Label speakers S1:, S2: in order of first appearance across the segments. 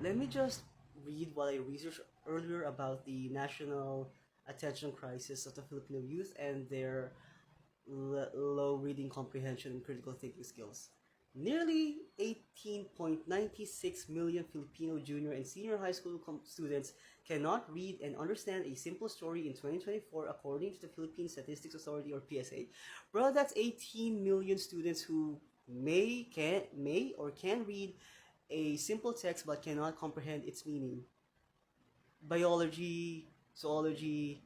S1: Let me just read what I researched earlier about the national attention crisis of the Filipino youth and their low reading comprehension and critical thinking skills. Nearly 18.96 million Filipino junior and senior high school students cannot read and understand a simple story in 2024 according to the Philippine Statistics Authority or PSA. Bro, that's 18 million students who may or can read a simple text but cannot comprehend its meaning. Biology, zoology,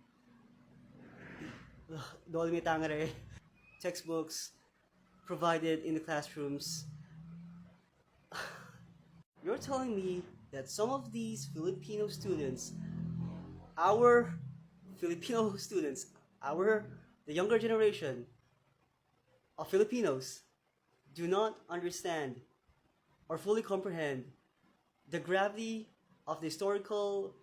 S1: Dolme Tangere, textbooks provided in the classrooms. You're telling me that some of these Filipino students, our Filipino students, our the younger generation of Filipinos, do not understand or fully comprehend the gravity of the historical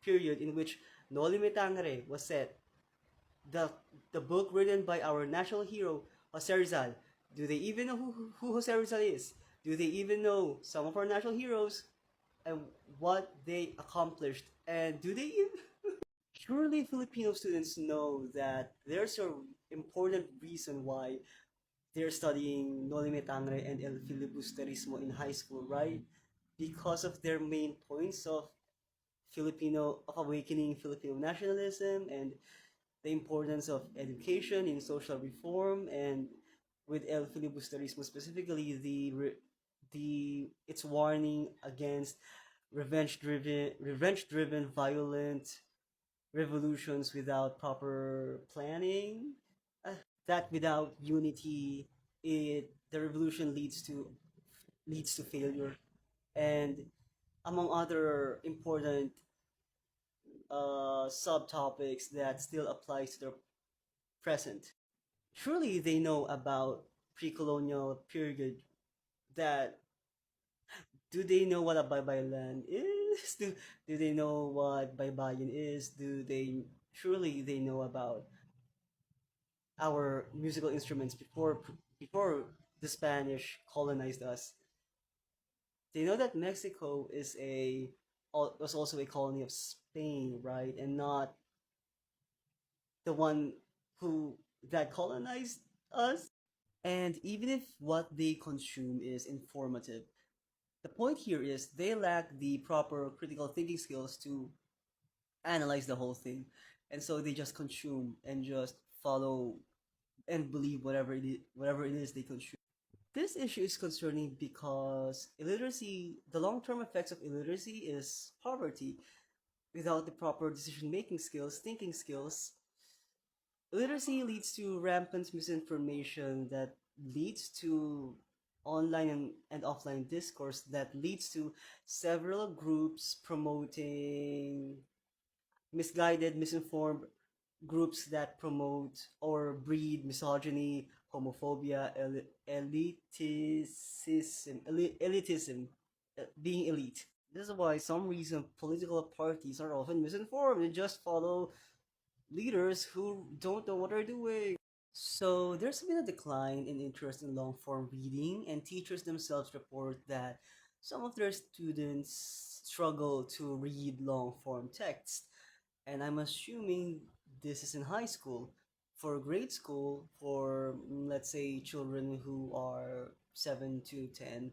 S1: period in which Noli Me Tangere was set. The, the book written by our national hero, Jose Rizal. Do they even know who Jose Rizal is? Do they even know some of our national heroes and what they accomplished? And do they even... Surely Filipino students know that there's an important reason why they're studying Noli Me Tangere and El Filibusterismo in high school, right? Because of their main points of awakening Filipino nationalism and the importance of education in social reform, and with El Filibusterismo specifically, the its warning against revenge driven violent revolutions without proper planning, that without unity, the revolution leads to failure, and among other important subtopics that still applies to the present. Surely they know about pre-colonial period. That Do they know what a baybayin is? Do they know what baybayin is? Do they Surely they know about our musical instruments before the Spanish colonized us. They know that Mexico was also a colony of Spain, right? And not the one who that colonized us. And even if what they consume is informative, the point here is they lack the proper critical thinking skills to analyze the whole thing. And so they just consume and just follow and believe whatever it is they consume. This issue is concerning because the long-term effects of illiteracy is poverty. Without the proper decision-making skills, thinking skills, literacy leads to rampant misinformation that leads to online and offline discourse that leads to several groups promoting misguided, misinformed groups that promote or breed misogyny, homophobia, elitism, being elite. This is why some reason political parties are often misinformed and just follow leaders who don't know what they're doing. So there's been a decline in interest in long form reading, and teachers themselves report that some of their students struggle to read long form text. And I'm assuming this is in high school. For grade school, for let's say children who are 7 to 10,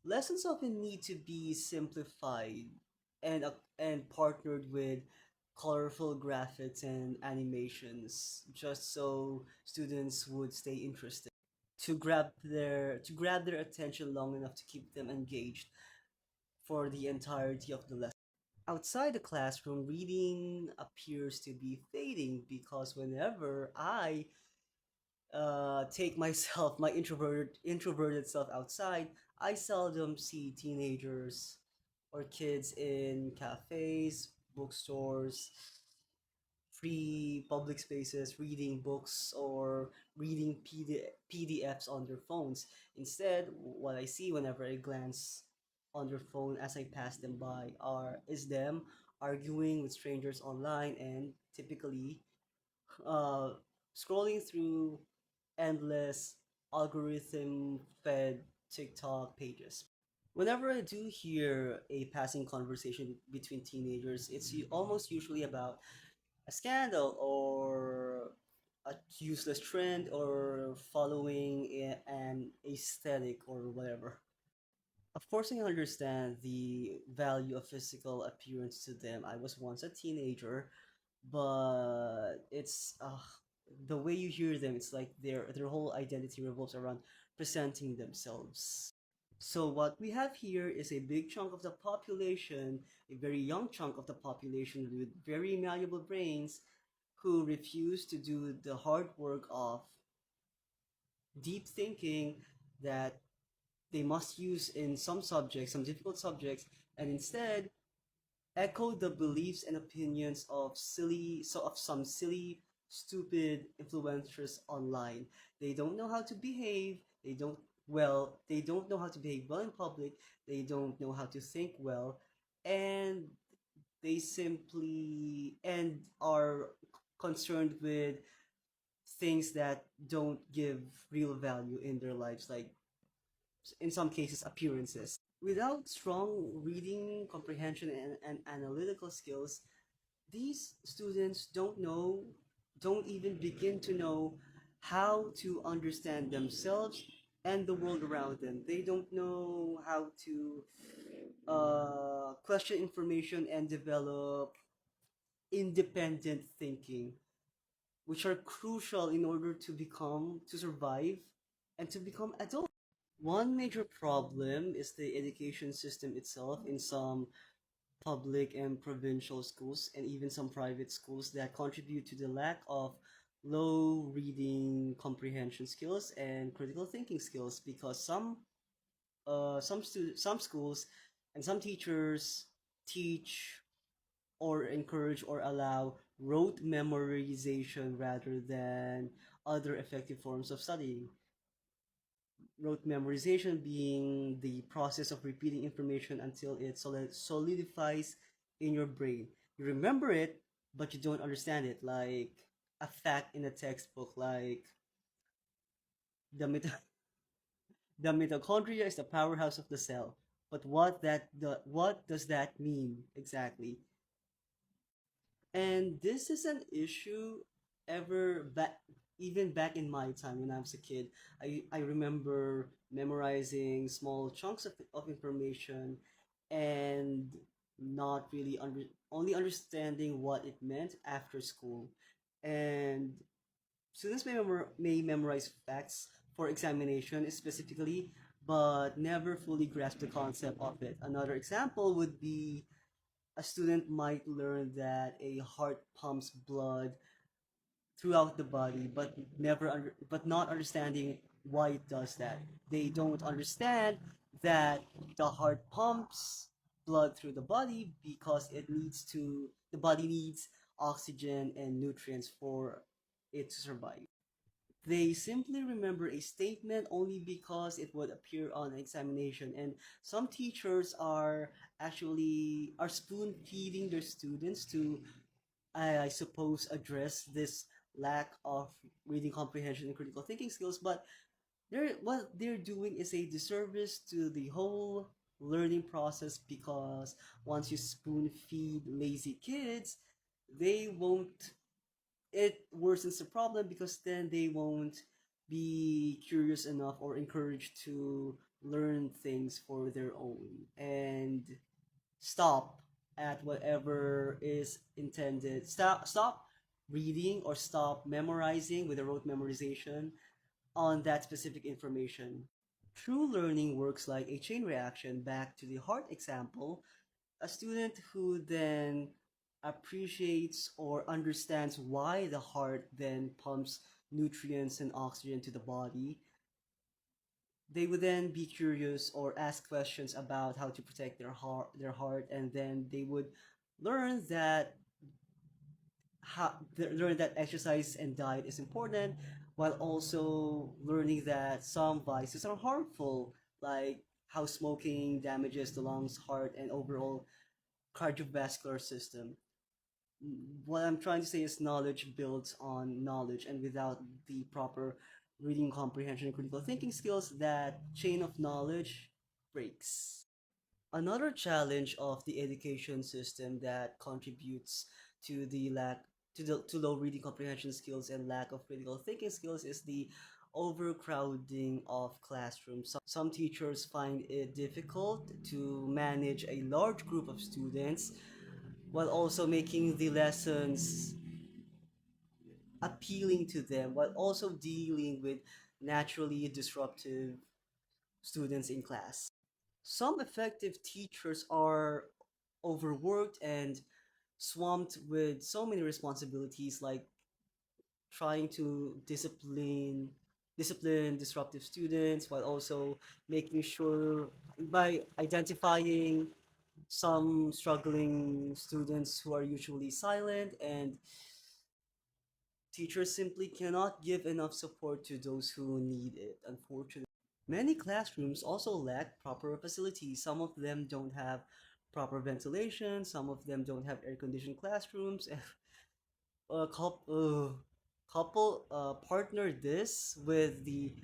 S1: lessons often need to be simplified and partnered with colorful graphics and animations just so students would stay interested to grab their attention long enough to keep them engaged for the entirety of the lesson. Outside the classroom, reading appears to be fading because whenever I take myself, my introverted self outside, I seldom see teenagers or kids in cafes, bookstores, free public spaces, reading books or reading PDFs on their phones. Instead, what I see whenever I glance on their phone as I pass them by is them arguing with strangers online and typically uh, scrolling through endless algorithm fed TikTok pages. Whenever I do hear a passing conversation between teenagers, it's almost usually about a scandal or a useless trend or following an aesthetic or whatever. Of course, I understand the value of physical appearance to them. I was once a teenager, but it's the way you hear them. It's like their whole identity revolves around presenting themselves. So what we have here is a big chunk of the population, a very young chunk of the population with very malleable brains, who refuse to do the hard work of deep thinking that they must use in some subjects, some difficult subjects, and instead echo the beliefs and opinions of some silly, stupid influencers online. They don't know how to behave. They don't know how to behave well in public. They don't know how to think well, and they simply and are concerned with things that don't give real value in their lives, like in some cases appearances. Without strong reading comprehension and analytical skills, these students don't even begin to know how to understand themselves and the world around them. They don't know how to question information and develop independent thinking, which are crucial in order to survive and to become adults. One major problem is the education system itself in some public and provincial schools and even some private schools that contribute to the lack of low reading comprehension skills and critical thinking skills, because some schools and some teachers teach or encourage or allow rote memorization rather than other effective forms of studying. Rote memorization being the process of repeating information until it solidifies in your brain. You remember it, but you don't understand it, like a fact in a textbook, like the the mitochondria is the powerhouse of the cell. But what does that mean exactly? And this is an issue ever back even back in my time when I was a kid. I remember memorizing small chunks of information and not really only understanding what it meant after school. And students may memorize facts for examination specifically, but never fully grasp the concept of it. Another example would be a student might learn that a heart pumps blood throughout the body, but not understanding why it does that. They don't understand that the heart pumps blood through the body because the body needs oxygen and nutrients for it to survive. They simply remember a statement only because it would appear on an examination, and some teachers are spoon feeding their students to, I suppose, address this lack of reading comprehension and critical thinking skills. But what they're doing is a disservice to the whole learning process, because once you spoon feed lazy kids, they won't it worsens the problem, because then they won't be curious enough or encouraged to learn things for their own and stop at whatever is intended. Stop reading or stop memorizing with a rote memorization on that specific information. True learning works like a chain reaction. Back to the heart example, a student who then appreciates or understands why the heart then pumps nutrients and oxygen to the body, they would then be curious or ask questions about how to protect their heart, and then they would learn that learn that exercise and diet is important, while also learning that some vices are harmful, like how smoking damages the lungs, heart, and overall cardiovascular system. What I'm trying to say is knowledge builds on knowledge, and without the proper reading comprehension and critical thinking skills, that chain of knowledge breaks. Another challenge of the education system that contributes to the lack to low reading comprehension skills and lack of critical thinking skills is the overcrowding of classrooms. Some teachers find it difficult to manage a large group of students while also making the lessons appealing to them while also dealing with naturally disruptive students in class. Some effective teachers are overworked and swamped with so many responsibilities like trying to discipline disruptive students while also making sure by identifying some struggling students who are usually silent, and teachers simply cannot give enough support to those who need it, unfortunately. Many classrooms also lack proper facilities. Some of them don't have proper ventilation, some of them don't have air conditioned classrooms. A couple partner this with the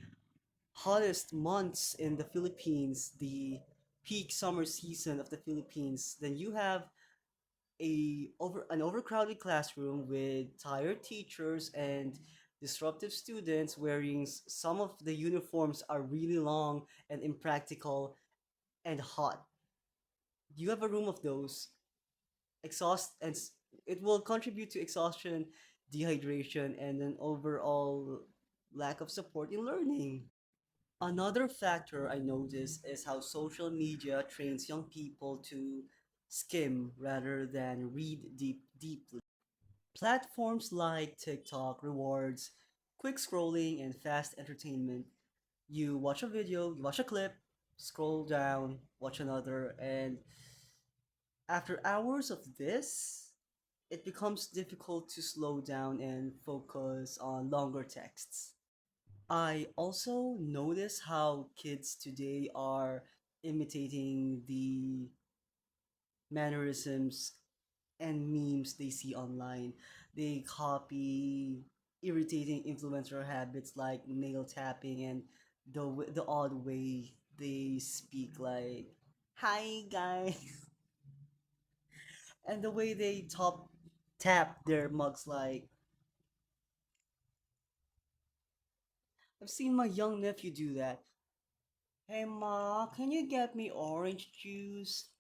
S1: hottest months in the Philippines, the peak summer season of the Philippines, then you have an overcrowded classroom with tired teachers and disruptive students wearing some of the uniforms are really long and impractical and hot. You have a room of those exhaust and it will contribute to exhaustion, dehydration, and an overall lack of support in learning. Another factor I notice is how social media trains young people to skim rather than read deeply. Platforms like TikTok rewards quick scrolling and fast entertainment. You watch a video, you watch a clip, scroll down, watch another, and after hours of this, it becomes difficult to slow down and focus on longer texts. I also notice how kids today are imitating the mannerisms and memes they see online. They copy irritating influencer habits like nail tapping and the odd way they speak, like "Hi guys," and the way they tap their mugs. Like I've seen my young nephew do that. "Hey ma, can you get me orange juice?"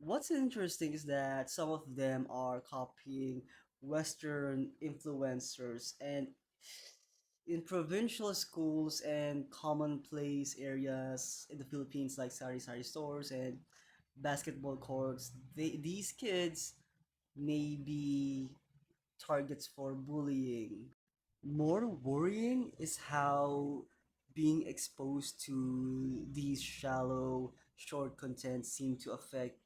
S1: What's interesting is that some of them are copying Western influencers, and in provincial schools and commonplace areas in the Philippines, like sari-sari stores and basketball courts, these kids may be targets for bullying. More worrying is how being exposed to these shallow, short content seem to affect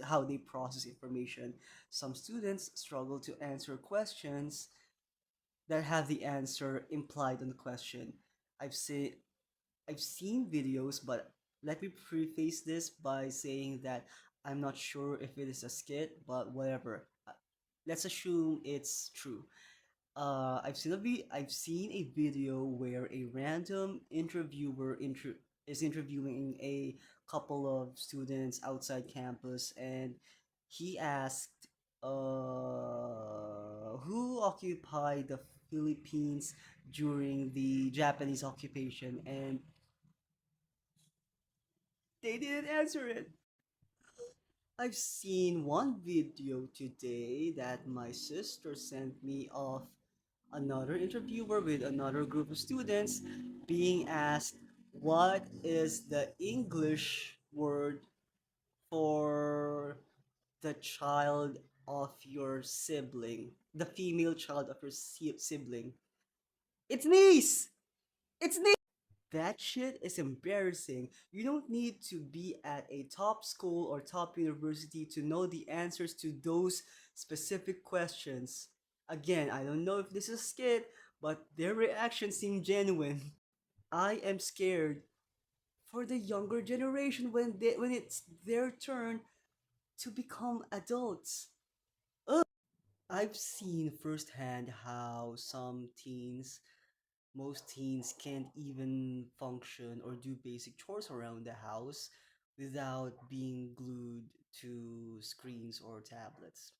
S1: how they process information. Some students struggle to answer questions that have the answer implied on the question. I've seen I've seen videos, but let me preface this by saying that I'm not sure if it is a skit, but whatever. Let's assume it's true. I've seen a video where a random is interviewing a couple of students outside campus, and he asked, who occupied the Philippines during the Japanese occupation, and they didn't answer it. I've seen one video today that my sister sent me of another interviewer with another group of students being asked, what is the English word for the child of your sibling, the female child of your sibling? It's niece! It's niece! That shit is embarrassing. You don't need to be at a top school or top university to know the answers to those specific questions. Again, I don't know if this is a skit, but their reaction seemed genuine. I am scared for the younger generation when it's their turn to become adults. Ugh. I've seen firsthand how most teens can't even function or do basic chores around the house without being glued to screens or tablets.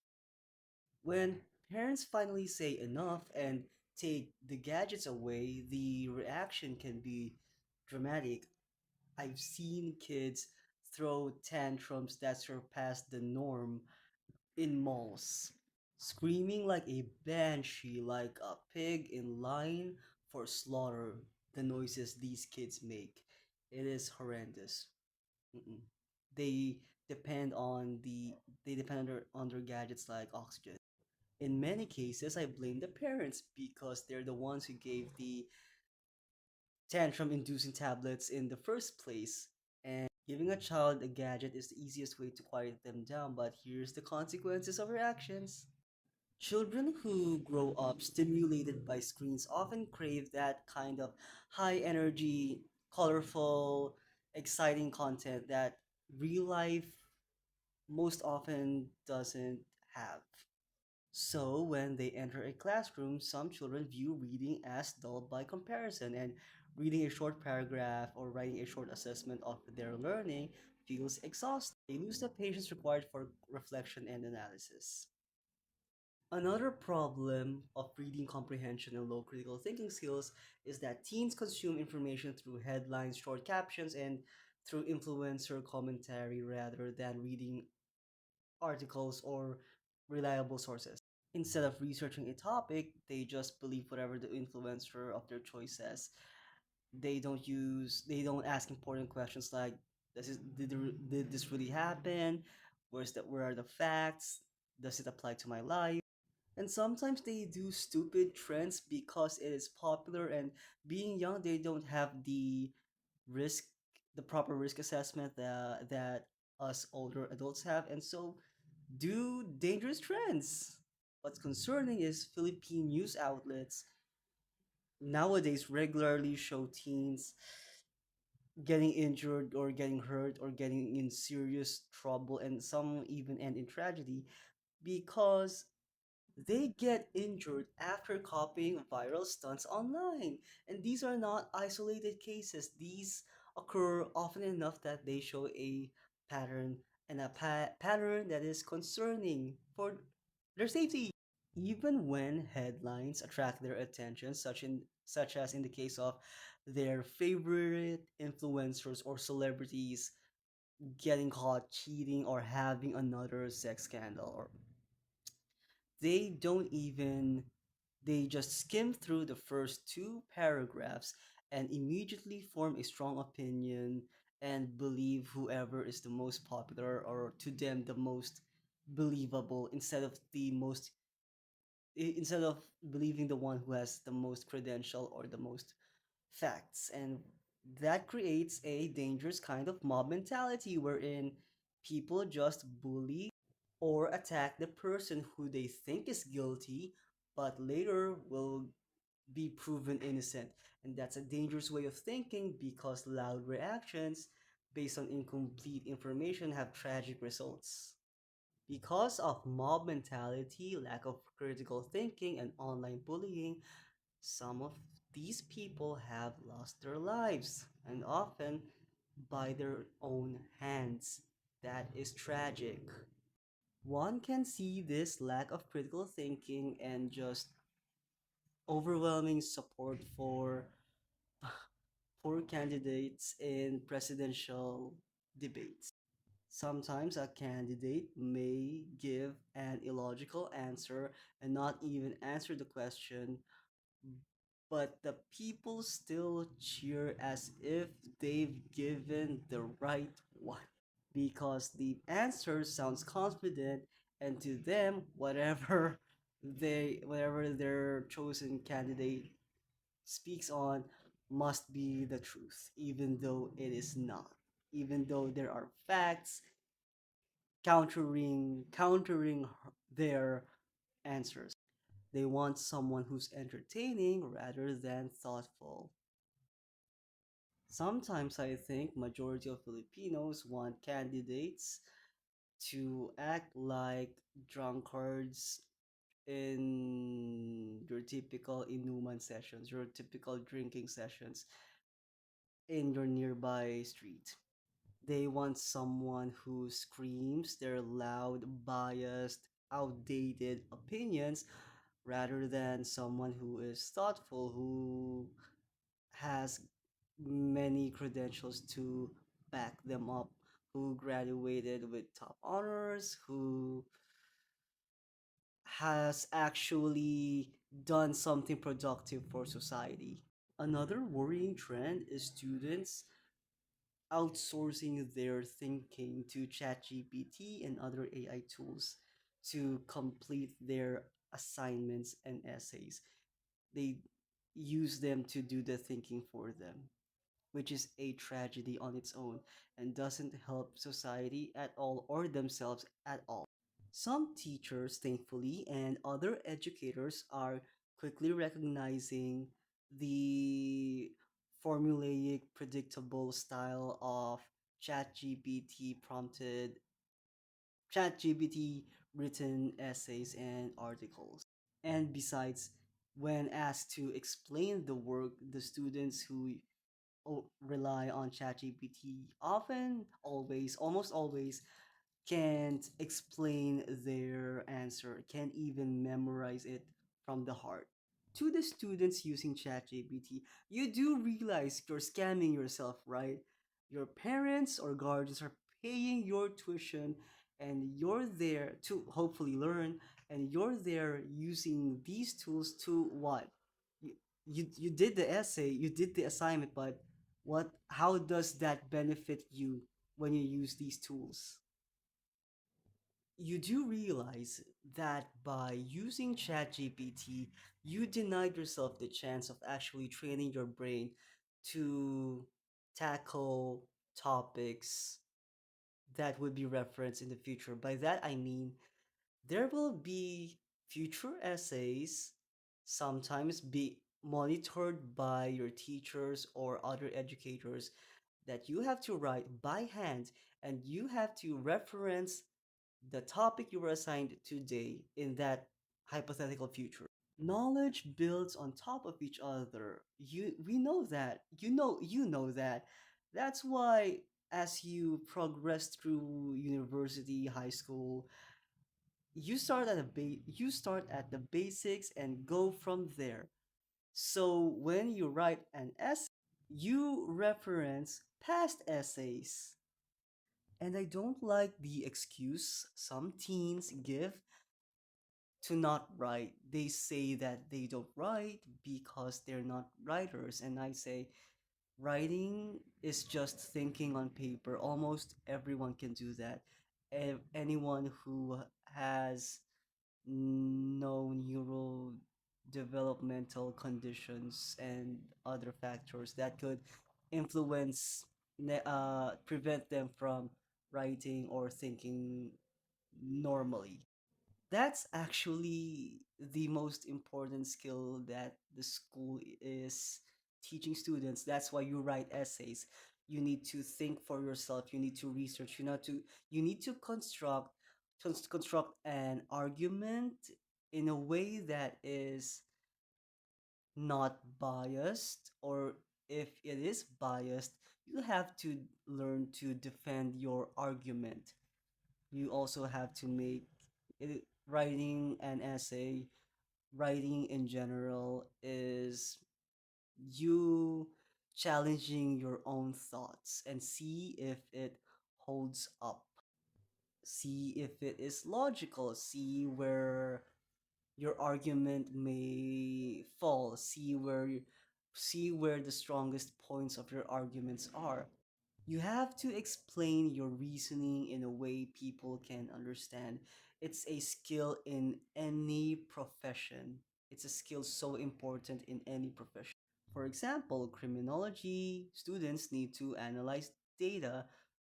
S1: When parents finally say enough and take the gadgets away, the reaction can be dramatic. I've seen kids throw tantrums that surpass the norm in malls, screaming like a banshee, like a pig in line for slaughter. The noises these kids make, it is horrendous. Mm-mm. They depend on they depend on their gadgets like oxygen. In many cases, I blame the parents because they're the ones who gave the tantrum inducing tablets in the first place. And giving a child a gadget is the easiest way to quiet them down, but here's the consequences of our actions. Children who grow up stimulated by screens often crave that kind of high energy, colorful, exciting content that real life most often doesn't have. So, when they enter a classroom, some children view reading as dull by comparison, and reading a short paragraph or writing a short assessment of their learning feels exhausting. They lose the patience required for reflection and analysis. Another problem of reading comprehension and low critical thinking skills is that teens consume information through headlines, short captions, and through influencer commentary rather than reading articles or reliable sources. Instead of researching a topic, they just believe whatever the influencer of their choice says. They don't ask important questions like, did this really happen? Where are the facts? Does it apply to my life? And sometimes they do stupid trends because it is popular, and being young, they don't have risk, the proper risk assessment that us older adults have, and so do dangerous trends. What's concerning is Philippine news outlets nowadays regularly show teens getting injured or getting hurt or getting in serious trouble, and some even end in tragedy because they get injured after copying viral stunts online. And these are not isolated cases. These occur often enough that they show a pattern, and a pattern that is concerning for their safety. Even when headlines attract their attention, such as in the case of their favorite influencers or celebrities getting caught cheating or having another sex scandal, or they don't even they just skim through the first two paragraphs and immediately form a strong opinion and believe whoever is the most popular or to them the most believable instead of believing the one who has the most credential or the most facts. And that creates a dangerous kind of mob mentality wherein people just bully or attack the person who they think is guilty but later will be proven innocent. And that's a dangerous way of thinking because loud reactions based on incomplete information have tragic results. Because of mob mentality, lack of critical thinking, and online bullying, some of these people have lost their lives, and often by their own hands. That is tragic. One can see this lack of critical thinking and just overwhelming support for candidates in presidential debates. Sometimes a candidate may give an illogical answer and not even answer the question, but the people still cheer as if they've given the right one because the answer sounds confident, and to them whatever their chosen candidate speaks on must be the truth, even though it is not, even though there are facts countering their answers. They want someone who's entertaining rather than thoughtful. Sometimes I think majority of Filipinos want candidates to act like drunkards in your typical inuman sessions, your typical drinking sessions in your nearby street. They want someone who screams their loud, biased, outdated opinions rather than someone who is thoughtful, who has many credentials to back them up, who graduated with top honors, who has actually done something productive for society. Another worrying trend is students outsourcing their thinking to ChatGPT and other AI tools to complete their assignments and essays. They use them to do the thinking for them, which is a tragedy on its own and doesn't help society at all or themselves at all. Some teachers, thankfully, and other educators are quickly recognizing the formulaic, predictable style of ChatGPT prompted, ChatGPT written essays and articles. And besides, when asked to explain the work, the students who rely on ChatGPT often, always, almost always can't explain their answer, can't even memorize it from the heart. To the students using ChatGPT, you do realize you're scamming yourself, right? Your parents or guardians are paying your tuition and you're there to hopefully learn, and you're there using these tools to what? You did the essay, you did the assignment, but how does that benefit you when you use these tools? You do realize that by using ChatGPT, you denied yourself the chance of actually training your brain to tackle topics that would be referenced in the future. By that, I mean there will be future essays, sometimes be monitored by your teachers or other educators, that you have to write by hand, and you have to reference the topic you were assigned today in that hypothetical future. Knowledge builds on top of each other. We know that. You know that. That's why as you progress through university, high school, you start at the basics and go from there. So when you write an essay, you reference past essays. And I don't like the excuse some teens give to not write. They say that they don't write because they're not writers. And I say, writing is just thinking on paper. Almost everyone can do that. Anyone who has no neurodevelopmental conditions and other factors that could influence, prevent them from writing or thinking normally. That's actually the most important skill that the school is teaching students. That's why you write essays. You need to think for yourself. You need to research. You need to construct an argument in a way that is not biased, or if it is biased, you have to learn to defend your argument. You also have to make writing an essay, writing in general is you challenging your own thoughts and see if it holds up, see if it is logical, see where your argument may fall, see where the strongest points of your arguments are. You have to explain your reasoning in a way people can understand. It's a skill in any profession. It's a skill so important in any profession. For example, criminology students need to analyze data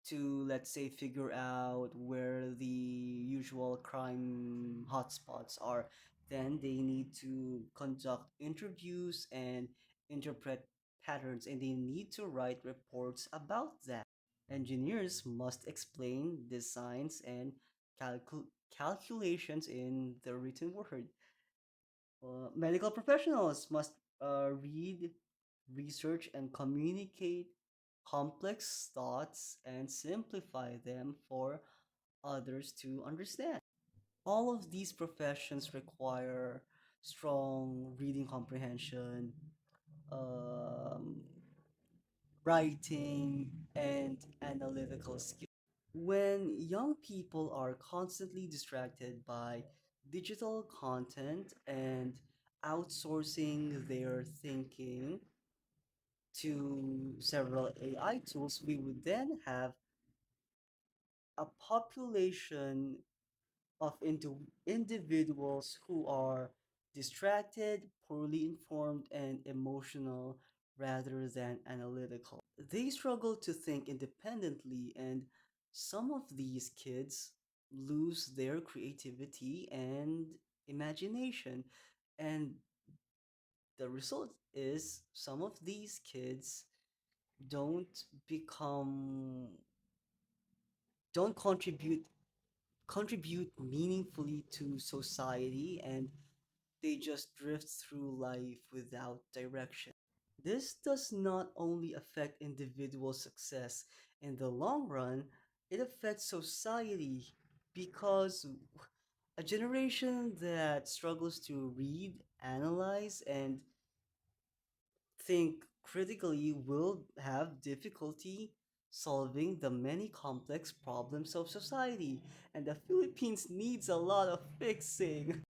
S1: to, let's say, figure out where the usual crime hotspots are. Then they need to conduct interviews and interpret patterns, and they need to write reports about that. Engineers must explain designs and calculations in the written word. Medical professionals must read, research, and communicate complex thoughts and simplify them for others to understand. All of these professions require strong reading comprehension, um, writing, and analytical skills. When young people are constantly distracted by digital content and outsourcing their thinking to several AI tools, we would then have a population of individuals who are distracted, poorly informed, and emotional rather than analytical. They struggle to think independently, and some of these kids lose their creativity and imagination. And the result is some of these kids don't become don't contribute meaningfully to society, and they just drift through life without direction. This does not only affect individual success in the long run, it affects society because a generation that struggles to read, analyze, and think critically will have difficulty solving the many complex problems of society, and the Philippines needs a lot of fixing.